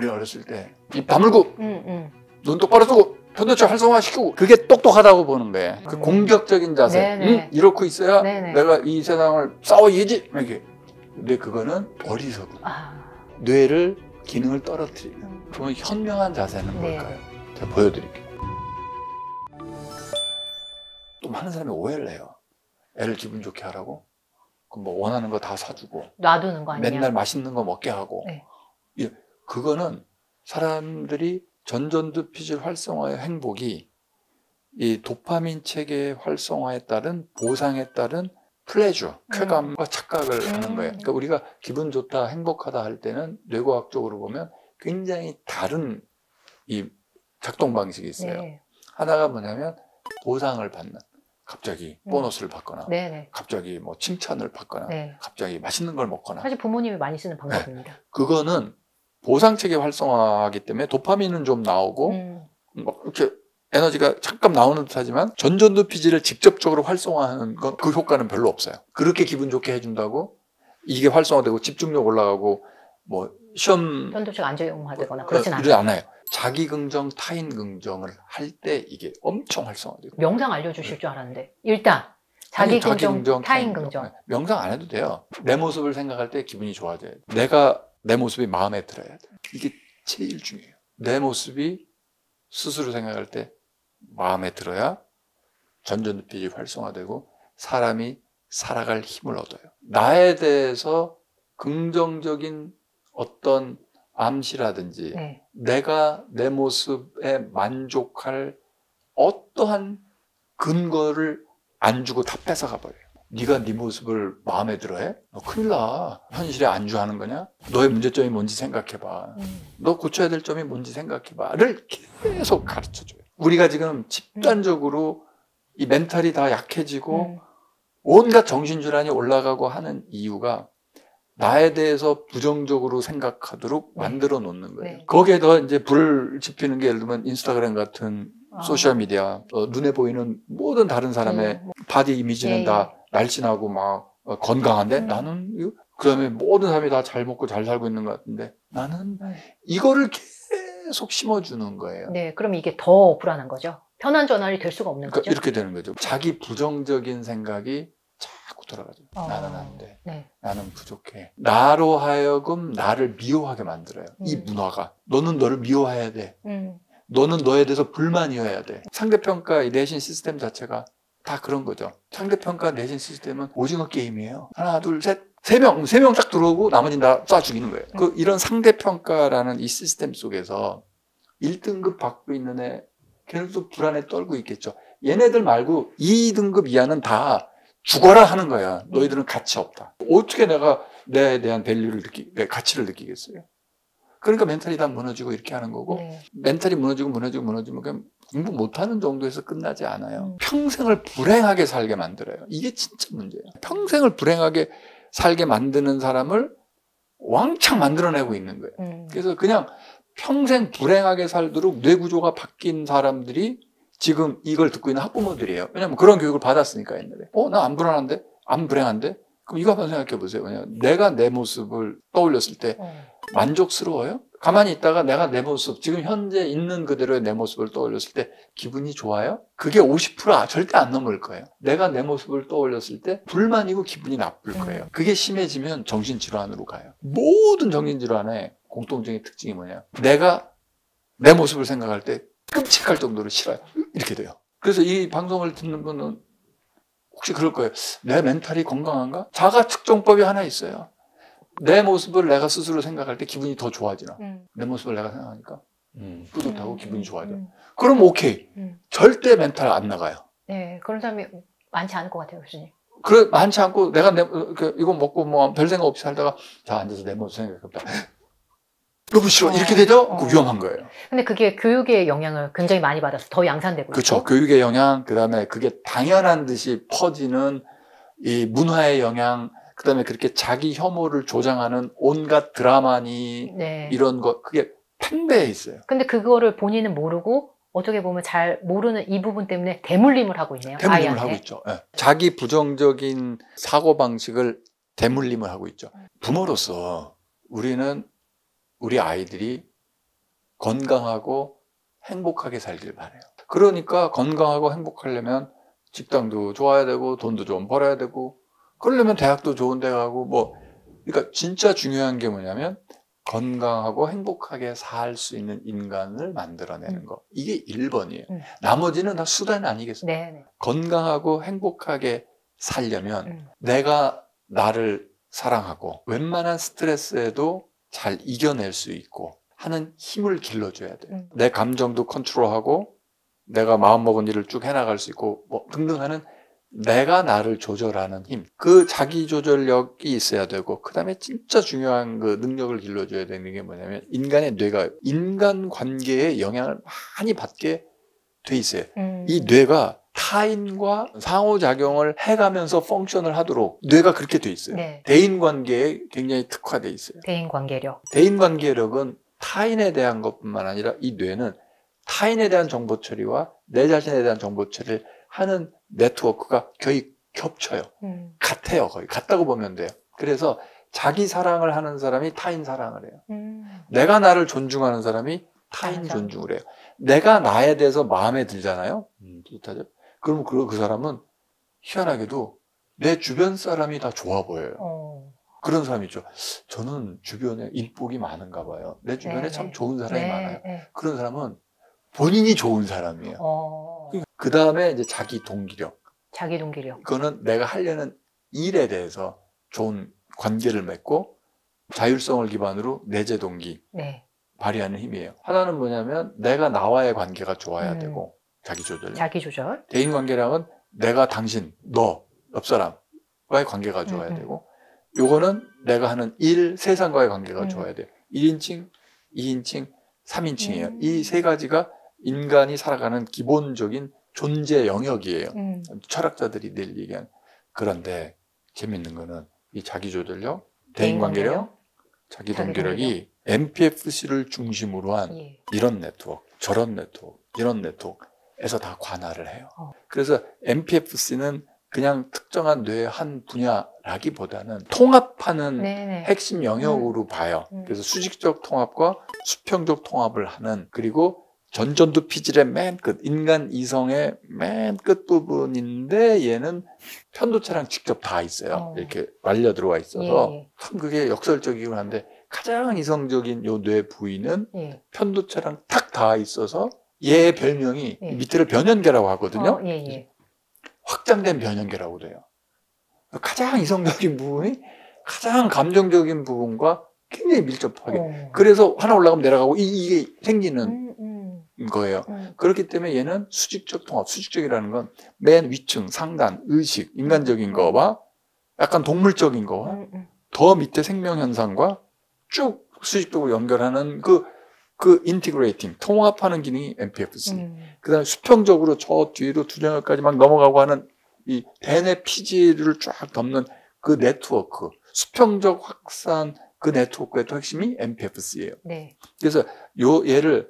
우리 어렸을 때 입 다물고 눈 똑바로 뜨고 편도체 활성화시키고 그게 똑똑하다고 보는 거예요. 그 공격적인 자세. 이렇게 있어야 내가 이 세상을 싸워 이기지. 이렇게. 근데 그거는 어리석은. 뇌를 기능을 떨어뜨리는. 그러면 현명한 자세는 뭘까요? 제가 보여드릴게요. 또 많은 사람이 오해를 해요. 애를 기분 좋게 하라고. 그럼 뭐 원하는 거 다 사주고 놔두는 거 아니야? 맨날 맛있는 거 먹게 하고. 그거는 사람들이 전전두피질 활성화의 행복이 이 도파민 체계 활성화에 따른 보상에 따른 플레저, 쾌감과 착각을 하는 거예요. 그러니까 우리가 기분 좋다, 행복하다 할 때는 뇌과학적으로 보면 굉장히 다른 이 작동 방식이 있어요. 하나가 뭐냐면 보상을 받는. 갑자기 보너스를 받거나 갑자기 뭐 칭찬을 받거나 갑자기 맛있는 걸 먹거나. 사실 부모님이 많이 쓰는 방법입니다. 그거는 보상체계 활성화하기 때문에 도파민은 좀 나오고 뭐 이렇게 에너지가 잠깐 나오는 듯하지만 전전두피질을 직접적으로 활성화하는 건 그 효과는 별로 없어요. 그렇게 기분 좋게 해준다고 이게 활성화되고 집중력 올라가고 뭐 시험 편도체가 안정화되거나 그렇진 않아요. 자기 긍정, 타인 긍정을 할 때 이게 엄청 활성화돼요. 명상 알려주실 줄 알았는데 일단 자기 긍정, 타인 긍정. 명상 안 해도 돼요. 내 모습을 생각할 때 기분이 좋아져야 돼. 내가 내 모습이 마음에 들어야 돼. 이게 제일 중요해요. 내 모습이 스스로 생각할 때 마음에 들어야 전전두피질이 활성화되고 사람이 살아갈 힘을 얻어요. 나에 대해서 긍정적인 어떤 암시라든지 내가 내 모습에 만족할 어떠한 근거를 안 주고 다 뺏어가 버려요. 네가 네 모습을 마음에 들어해? 너 큰일 나. 현실에 안주하는 거냐? 너의 문제점이 뭔지 생각해봐. 너 고쳐야 될 점이 뭔지 생각해봐.를 계속 가르쳐줘요. 우리가 지금 집단적으로 이 멘탈이 다 약해지고 온갖 정신질환이 올라가고 하는 이유가 나에 대해서 부정적으로 생각하도록 만들어 놓는 거예요. 거기에 더 이제 불을 지피는 게 예를 들면 인스타그램 같은 소셜미디어, 눈에 보이는 모든 다른 사람의 바디 이미지는 다 날씬하고 막 건강한데 나는 그다음에 모든 사람이 다 잘 먹고 잘 살고 있는 것 같은데 나는 이거를 계속 심어주는 거예요. 네, 그럼 이게 더 불안한 거죠. 편한 전환이 될 수가 없는 거죠. 이렇게 되는 거죠. 자기 부정적인 생각이 자꾸 돌아가죠. 나는 안 돼. 나는 부족해. 나로 하여금 나를 미워하게 만들어요. 이 문화가. 너는 너를 미워해야 돼. 너는 너에 대해서 불만이어야 돼. 상대평가 내신 시스템 자체가 다 그런 거죠. 상대평가 내신 시스템은 오징어 게임이에요. 하나, 둘, 셋. 세 명 딱 들어오고 나머지는 다 쏴 죽이는 거예요. 이런 상대평가라는 이 시스템 속에서 1등급 받고 있는 애, 걔는 또 불안에 떨고 있겠죠. 얘네들 말고 2등급 이하는 다 죽어라 하는 거야. 너희들은 가치 없다. 어떻게 내가 내에 대한 밸류를 내 가치를 느끼겠어요? 그러니까 멘탈이 다 무너지고 이렇게 하는 거고 멘탈이 무너지면 그냥 공부 못하는 정도에서 끝나지 않아요. 평생을 불행하게 살게 만들어요. 이게 진짜 문제예요. 평생을 불행하게 살게 만드는 사람을 왕창 만들어내고 있는 거예요. 그래서 그냥 평생 불행하게 살도록 뇌 구조가 바뀐 사람들이 지금 이걸 듣고 있는 학부모들이에요. 왜냐면 그런 교육을 받았으니까 옛날에. 나 안 불안한데? 안 불행한데? 그럼 이거 한번 생각해 보세요. 왜냐면 내가 내 모습을 떠올렸을 때 만족스러워요? 가만히 있다가 내가 내 모습, 지금 현재 있는 그대로의 내 모습을 떠올렸을 때 기분이 좋아요? 그게 50% 절대 안 넘을 거예요. 내가 내 모습을 떠올렸을 때 불만이고 기분이 나쁠 거예요. 그게 심해지면 정신질환으로 가요. 모든 정신질환의 공통적인 특징이 뭐냐? 내가 내 모습을 생각할 때 끔찍할 정도로 싫어요. 이렇게 돼요. 그래서 이 방송을 듣는 분은 혹시 그럴 거예요. 내 멘탈이 건강한가? 자가 측정법이 하나 있어요. 내 모습을 내가 스스로 생각할 때 기분이 더 좋아지나? 내 모습을 내가 생각하니까 뿌듯하고 기분이 좋아져. 그럼 오케이. 절대 멘탈 안 나가요. 네, 그런 사람이 많지 않을 것 같아요, 교수님. 그래, 많지 않고 내가 이거 먹고 뭐 별 생각 없이 살다가 자, 앉아서 내 모습 생각해봐. 너무 싫어. 이렇게 되죠? 위험한 거예요. 근데 그게 교육의 영향을 굉장히 많이 받아서 더 양산되고 그렇죠. 있고. 교육의 영향, 그 다음에 그게 당연한 듯이 퍼지는 이 문화의 영향, 그 다음에 그렇게 자기 혐오를 조장하는 온갖 드라마니 이런 거, 그게 팽배해 있어요. 근데 그거를 본인은 모르고 어떻게 보면 잘 모르는 이 부분 때문에 대물림을 하고 있네요. 대물림을 하고 있죠. 네. 자기 부정적인 사고방식을 대물림을 하고 있죠. 부모로서 우리는 우리 아이들이 건강하고 행복하게 살길 바래요. 그러니까 건강하고 행복하려면 직장도 좋아야 되고 돈도 좀 벌어야 되고 그러려면 대학도 좋은 데 가고 뭐 그러니까 진짜 중요한 게 뭐냐면 건강하고 행복하게 살 수 있는 인간을 만들어내는 거. 이게 1번이에요. 나머지는 다 수단 아니겠습니까? 네. 건강하고 행복하게 살려면 내가 나를 사랑하고 웬만한 스트레스에도 잘 이겨낼 수 있고 하는 힘을 길러줘야 돼요. 내 감정도 컨트롤하고 내가 마음먹은 일을 쭉 해나갈 수 있고 뭐 등등 하는 내가 나를 조절하는 힘, 그 자기 조절력이 있어야 되고 그 다음에 진짜 중요한 그 능력을 길러줘야 되는 게 뭐냐면 인간의 뇌가 인간관계에 영향을 많이 받게 돼 있어요. 이 뇌가 타인과 상호작용을 해가면서 펑션을 하도록 뇌가 그렇게 돼 있어요. 네. 대인관계에 굉장히 특화돼 있어요. 대인관계력. 대인관계력은 타인에 대한 것뿐만 아니라 이 뇌는 타인에 대한 정보 처리와 내 자신에 대한 정보 처리를 하는 네트워크가 거의 겹쳐요. 같아요. 거의 같다고 보면 돼요. 그래서 자기 사랑을 하는 사람이 타인 사랑을 해요. 내가 나를 존중하는 사람이 타인 존중을 해요. 내가 나에 대해서 마음에 들잖아요. 비슷하죠? 그럼 그 사람은 희한하게도 내 주변 사람이 다 좋아 보여요. 그런 사람이 있죠. 저는 주변에 인복이 많은가 봐요. 내 주변에 참 좋은 사람이 많아요. 그런 사람은 본인이 좋은 사람이에요. 그 다음에 이제 자기 동기력. 자기 동기력. 이거는 내가 하려는 일에 대해서 좋은 관계를 맺고 자율성을 기반으로 내재 동기 발휘하는 힘이에요. 하나는 뭐냐면 내가 나와의 관계가 좋아야 되고 자기 조절. 자기 조절. 대인 관계랑은 내가 당신, 너, 옆 사람과의 관계가 좋아야 되고 요거는 내가 하는 일, 세상과의 관계가 좋아야 돼요. 1인칭, 2인칭, 3인칭이에요. 이 세 가지가 인간이 살아가는 기본적인 존재 영역이에요. 철학자들이 늘 얘기한. 그런데 재밌는 거는 이 자기조절력, 대인관계력, 자기 동기력이 MPFC를 중심으로 한 이런 네트워크, 저런 네트워크, 이런 네트워크에서 다 관할을 해요. 그래서 MPFC는 그냥 특정한 뇌의 한 분야라기보다는 통합하는 핵심 영역으로 봐요. 그래서 수직적 통합과 수평적 통합을 하는, 그리고 전전두 피질의 맨 끝, 인간 이성의 맨 끝 부분인데 얘는 편도체랑 직접 다 있어요. 이렇게 말려 들어와 있어서 참 그게 역설적이긴 한데 가장 이성적인 요 뇌 부위는 편도체랑 탁 닿아 있어서 얘의 별명이 밑에를 변연계라고 하거든요. 확장된 변연계라고 돼요. 가장 이성적인 부분이 가장 감정적인 부분과 굉장히 밀접하게. 그래서 하나 올라가면 내려가고 이게 생기는 거예요. 그렇기 때문에 얘는 수직적 통합, 수직적이라는 건 맨 위층, 상단, 의식, 인간적인 거와 약간 동물적인 거와 더 밑에 생명현상과 쭉 수직적으로 연결하는 그 인티그레이팅, 통합하는 기능이 MPFC. 그 다음에 수평적으로 저 뒤로 두뇌까지 막 넘어가고 하는 이 대뇌 피질을 쫙 덮는 그 네트워크, 수평적 확산 그 네트워크의 또 핵심이 MPFC예요. 그래서 얘를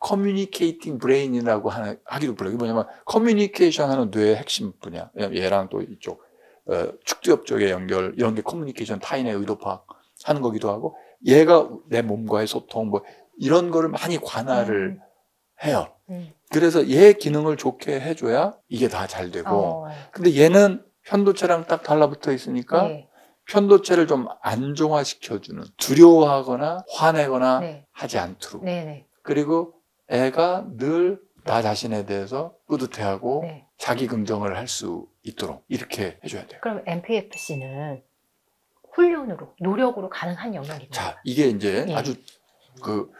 커뮤니케이팅 브레인이라고 하기도 불러요. 이게 뭐냐면 커뮤니케이션 하는 뇌의 핵심 분야. 얘랑 또 이쪽 축두엽 쪽의 연결, 이런 게 커뮤니케이션, 타인의 의도 파악하는 거기도 하고, 얘가 내 몸과의 소통 뭐 이런 거를 많이 관할을 해요. 그래서 얘 기능을 좋게 해줘야 이게 다 잘 되고, 근데 얘는 편도체랑 딱 달라붙어 있으니까 편도체를 좀 안정화시켜주는, 두려워하거나 화내거나 하지 않도록. 그리고 애가 늘 나 자신에 대해서 뿌듯해하고 자기 긍정을 할 수 있도록 이렇게 해줘야 돼요. 그럼 MPFC는 훈련으로, 노력으로 가능한 영역인가요? 자, 이게 이제 아주 그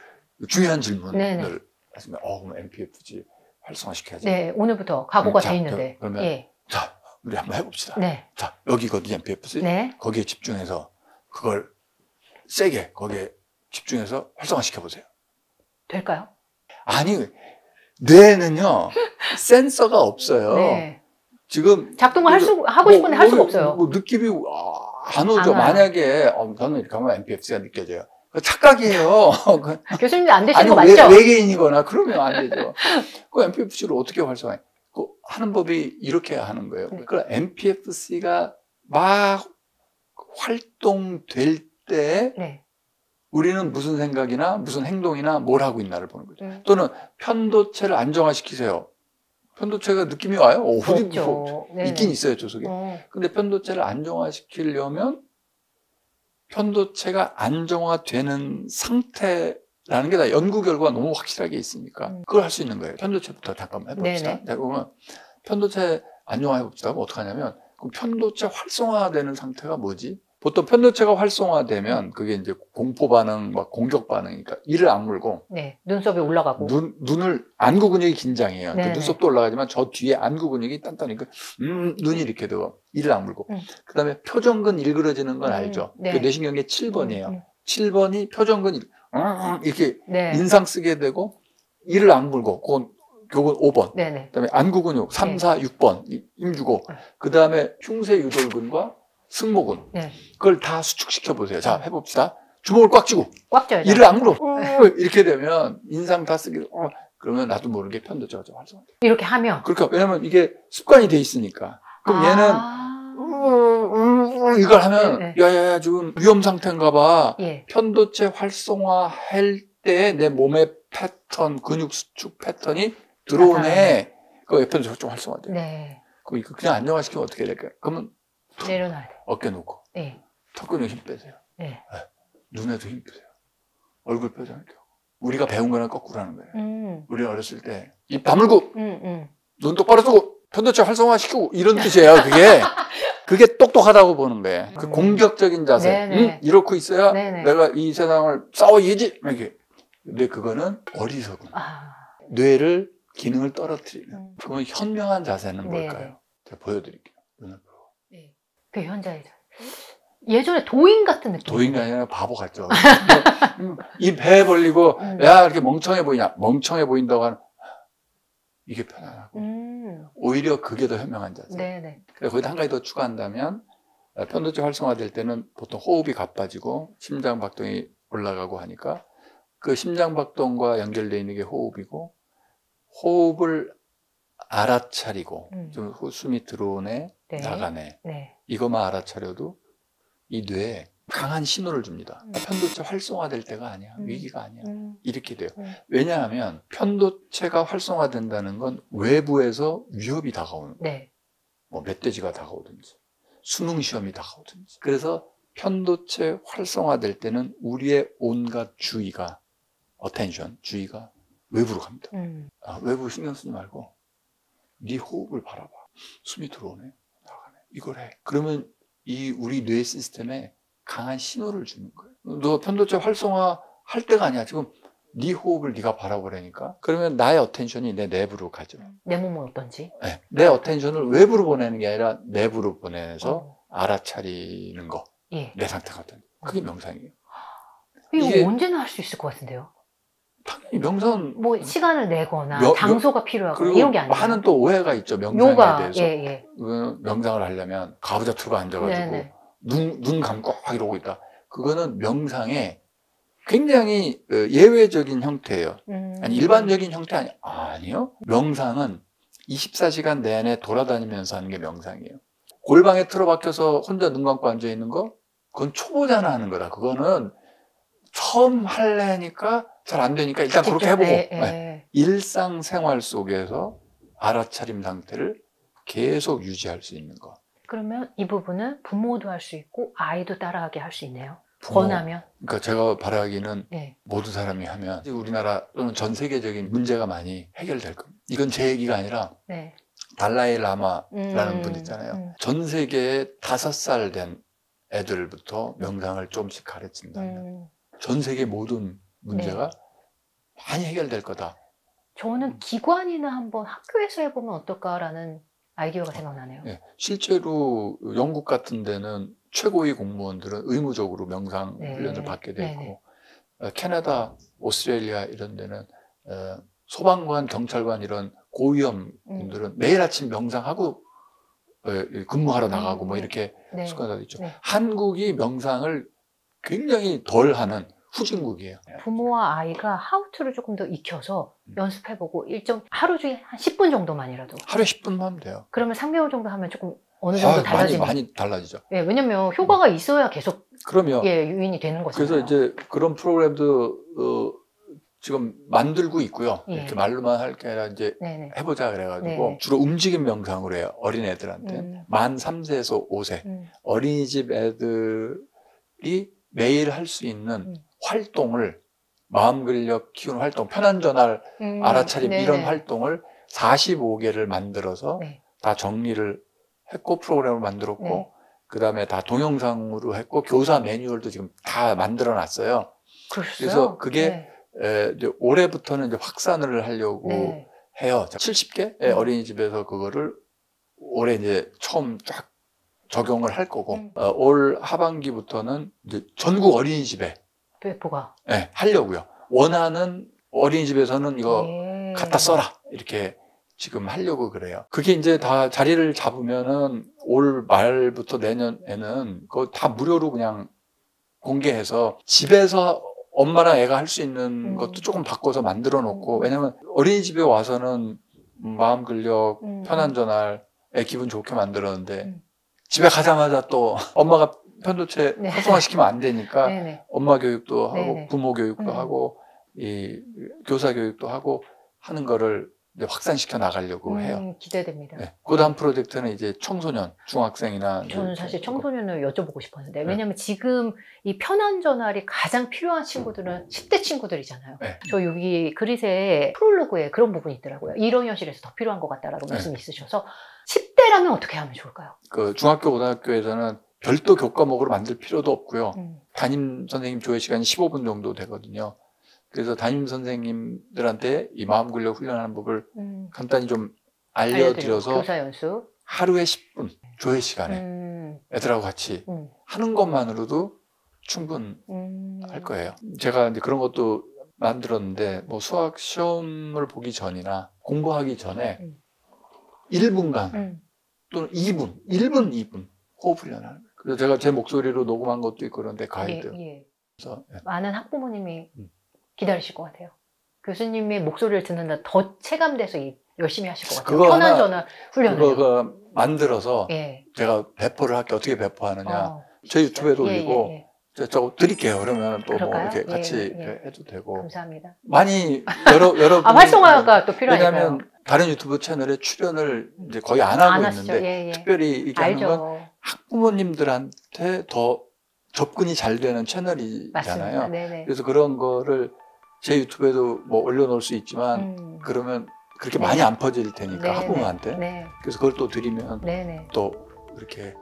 중요한 질문을 하시면, 그럼 MPFC 활성화시켜야지. 네, 오늘부터 각오가 돼 있는데. 그러면 자, 우리 한번 해봅시다. 자, 여기거든요, MPFC. 거기에 집중해서 그걸 세게 거기에 집중해서 활성화시켜보세요. 될까요? 아니, 뇌는요 센서가 없어요. 지금 작동을 하고 싶은데 할 수가 없어요. 느낌이 안 오죠. 만약에 저는 이렇게 하면 MPFC가 느껴져요. 착각이에요. 교수님도 안 되시는 거 아니, 맞죠? 외계인이거나 그러면 안 되죠. 그 MPFC를 어떻게 활성화해? 하는 법이 이렇게 하는 거예요. 그러니까 MPFC가 막 활동될 때 우리는 무슨 생각이나 무슨 행동이나 뭘 하고 있나를 보는 거죠. 또는 편도체를 안정화시키세요. 편도체가 느낌이 와요? 어디 뭐 있긴 있어요, 저 속에. 근데 편도체를 안정화시키려면 편도체가 안정화되는 상태라는 게 다 연구 결과가 너무 확실하게 있으니까 그걸 할 수 있는 거예요. 편도체부터 잠깐만 해봅시다. 자, 그러면 편도체 안정화해 봅시다. 그럼 어떻게 하냐면 그럼 편도체 활성화되는 상태가 뭐지? 보통 편도체가 활성화되면 그게 이제 공포 반응, 막 공격 반응이니까 이를 악물고 눈썹이 올라가고 눈을 안구 근육이 긴장해요. 그러니까 눈썹도 올라가지만 저 뒤에 안구 근육이 단단하니까 눈이 이렇게 되고 이를 악물고 그다음에 표정근 일그러지는 건 알죠? 그 뇌신경계 7번이에요. 7번이 표정근 이렇게 인상 쓰게 되고 이를 악물고 그건 5번. 그다음에 안구 근육 3, 4, 6번 힘주고 그다음에 흉쇄 유돌근과 승모근. 그걸 다 수축시켜 보세요. 자, 해봅시다. 주먹을 꽉 쥐고. 꽉 쥐어야죠. 이를 악물어. 이렇게 되면 인상 다 쓰기. 그러면 나도 모르게 편도체가 좀 활성화돼요. 이렇게 하면. 그러니까 왜냐면 이게 습관이 돼 있으니까. 그럼 얘는 이걸 하면 야야야 지금 위험 상태인가 봐. 편도체 활성화할 때 내 몸의 패턴, 근육 수축 패턴이 들어오네. 그 편도체가 좀 활성화돼요. 그럼 이거 그냥 안정화시키면 어떻게 될까요? 그러면 내려놔야 돼. 어깨 놓고 턱 근육 힘 빼세요. 눈에도 힘 빼세요. 얼굴 표정 이렇게 하고. 우리가 배운 거랑 거꾸로 하는 거예요. 우리 어렸을 때 입 다물고 눈 똑바로 뜨고 편도체 활성화시키고 이런 뜻이에요. 그게 똑똑하다고 보는 거예요. 그 공격적인 자세. 이렇게 있어야 내가 이 세상을 싸워야지. 이렇게. 근데 그거는 어리석은. 뇌를 기능을 떨어뜨리는. 그러면 현명한 자세는 뭘까요? 제가 보여드릴게요. 눈을 보고. 그 현자의 자세. 예전에 도인 같은 느낌. 도인이 아니라 바보 같죠. 이 배 벌리고 야 이렇게 멍청해 보이냐. 멍청해 보인다고 하는 이게 편안하고 오히려 그게 더 현명한 자세. 그래서 거기다 한 가지 더 추가한다면 편도체 활성화될 때는 보통 호흡이 가빠지고 심장 박동이 올라가고 하니까 그 심장 박동과 연결되어 있는 게 호흡이고 호흡을 알아차리고 좀 숨이 들어오네 나가네 이것만 알아차려도 이 뇌에 강한 신호를 줍니다. 편도체 활성화될 때가 아니야. 위기가 아니야. 이렇게 돼요. 왜냐하면 편도체가 활성화된다는 건 외부에서 위협이 다가오는 거예요. 뭐 멧돼지가 다가오든지 수능 시험이 다가오든지. 그래서 편도체 활성화될 때는 우리의 온갖 주의가 attention, 주의가 외부로 갑니다. 외부 신경 쓰지 말고 네 호흡을 바라봐. 숨이 들어오네 나가네. 이걸 해. 그러면 이 우리 뇌 시스템에 강한 신호를 주는 거예요. 너 편도체 활성화 할 때가 아니야. 지금 네 호흡을 네가 바라보라니까. 그러면 나의 어텐션이 내 내부로 가죠. 내 몸은 어떤지? 내 어텐션을 외부로 보내는 게 아니라 내부로 보내서 알아차리는 거. 내 상태가 어떤지. 그게 명상이에요. 이거 언제나 할 수 있을 것 같은데요? 당연히 명상은 뭐 시간을 내거나 장소가 필요하고 이런 게 아니라 많은 또 오해가 있죠. 명상에 요가, 대해서. 명상을 하려면 가부좌 투가 앉아가지고 눈 감고 이러고 있다. 그거는 명상의 굉장히 예외적인 형태예요. 아니 일반적인 형태 아니요. 명상은 24시간 내내 돌아다니면서 하는 게 명상이에요. 골방에 틀어박혀서 혼자 눈 감고 앉아있는 거 그건 초보자나 하는 거다. 그거는 처음 할래니까 잘 안 되니까 일단 그렇게 해보고 일상생활 속에서 알아차림 상태를 계속 유지할 수 있는 거. 그러면 이 부분은 부모도 할 수 있고 아이도 따라하게 할 수 있네요. 권하면. 그러니까 제가 바라기는 모든 사람이 하면 우리나라 또는 전 세계적인 문제가 많이 해결될 겁니다. 이건 제 얘기가 아니라 달라이 라마라는 분 있잖아요. 전 세계에 5살 된 애들부터 명상을 조금씩 가르친다면 전 세계 모든 문제가 많이 해결될 거다. 저는 기관이나 한번 학교에서 해보면 어떨까라는 아이디어가 생각나네요. 실제로 영국 같은 데는 최고위 공무원들은 의무적으로 명상 훈련을 받게 돼 있고 캐나다, 오스트레일리아 이런 데는 소방관, 경찰관 이런 고위험 분들은 매일 아침 명상하고 근무하러 나가고 뭐 이렇게 습관화되어 있죠. 한국이 명상을 굉장히 덜 하는 후진국이에요. 부모와 아이가 하우투를 조금 더 익혀서 연습해보고 하루 중에 한 10분 정도만이라도. 하루에 10분만 하면 돼요. 그러면 3개월 정도 하면 조금 어느 정도 달라지면. 많이 달라지죠. 왜냐면 효과가 있어야 계속 그러면 예, 유인이 되는 거잖아요. 그래서 이제 그런 프로그램도 지금 만들고 있고요. 예. 이렇게 말로만 할 게 아니라 이제 네네. 해보자 그래가지고 네네. 주로 움직임 명상으로 해요. 어린애들한테. 만 3세에서 5세. 어린이집 애들이 매일 할 수 있는 활동을 마음 근력 키우는 활동, 편한 전환, 알아차림 네네. 이런 활동을 45개를 만들어서 네. 다 정리를 했고 프로그램을 만들었고 네. 그 다음에 다 동영상으로 했고 교사 매뉴얼도 지금 다 만들어 놨어요. 그러셨어요? 그래서 그게 네. 이제 올해부터는 이제 확산을 하려고 네. 해요. 70개의 어린이집에서 그거를 올해 이제 처음 쫙 적용을 할 거고 올 하반기부터는 이제 전국 어린이집에 배포가 하려고요. 원하는 어린이집에서는 이거 예. 갖다 써라 이렇게 지금 하려고 그래요. 그게 이제 다 자리를 잡으면은 올 말부터 내년에는 그거 다 무료로 그냥 공개해서 집에서 엄마랑 애가 할 수 있는 것도 조금 바꿔서 만들어 놓고 왜냐면 어린이집에 와서는 마음 근력, 편한 전환, 애 기분 좋게 만들었는데 집에 가자마자 또 엄마가 편도체 네. 활성화시키면 안 되니까 네네. 엄마 교육도 하고 네네. 부모 교육도 하고 이 교사 교육도 하고 하는 거를 이제 확산시켜 나가려고 해요. 기대됩니다. 네. 그 다음 프로젝트는 이제 청소년, 중학생이나 저는 사실 청소년을 여쭤보고 싶었는데 네. 왜냐면 지금 이 편한 전환이 가장 필요한 친구들은 10대 친구들이잖아요. 네. 저 여기 그릿의 프롤로그에 그런 부분이 있더라고요. 이런 현실에서 더 필요한 것 같다라고 말씀이 있으셔서 10대라면 어떻게 하면 좋을까요? 그 중학교, 고등학교에서는 별도 교과목으로 만들 필요도 없고요. 담임 선생님 조회 시간이 15분 정도 되거든요. 그래서 담임 선생님들한테 이 마음 근력 훈련하는 법을 간단히 좀 알려드려서 교사 연수 하루에 10분 조회 시간에 애들하고 같이 하는 것만으로도 충분할 거예요. 제가 이제 그런 것도 만들었는데 뭐 수학 시험을 보기 전이나 공부하기 전에 1분간 또는 2분, 1분, 2분 호흡 훈련을 하는 거예요. 그래서 제가 제 목소리로 녹음한 것도 있고 그런데 가이드. 예. 그래서 많은 학부모님이 기다리실 것 같아요. 교수님의 목소리를 듣는다 더 체감돼서 열심히 하실 것 같아요. 편한 전환 훈련을. 그거 만들어서 예. 제가 배포를 할게 어떻게 배포하느냐. 제 유튜브에도 올리고 저 드릴게요. 그러면 또 뭐 이렇게 같이 해도 되고. 감사합니다. 많이 여러분 활성화가 또 필요하니까요. 왜냐하면 다른 유튜브 채널에 출연을 이제 거의 안 하고 있는데 특별히 이렇게 하는 건 학부모님들한테 더 접근이 잘 되는 채널이잖아요. 그래서 그런 거를 제 유튜브에도 뭐 올려놓을 수 있지만 그러면 그렇게 많이 안 퍼질 테니까 학부모한테. 그래서 그걸 또 드리면 또 이렇게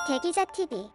대기자 TV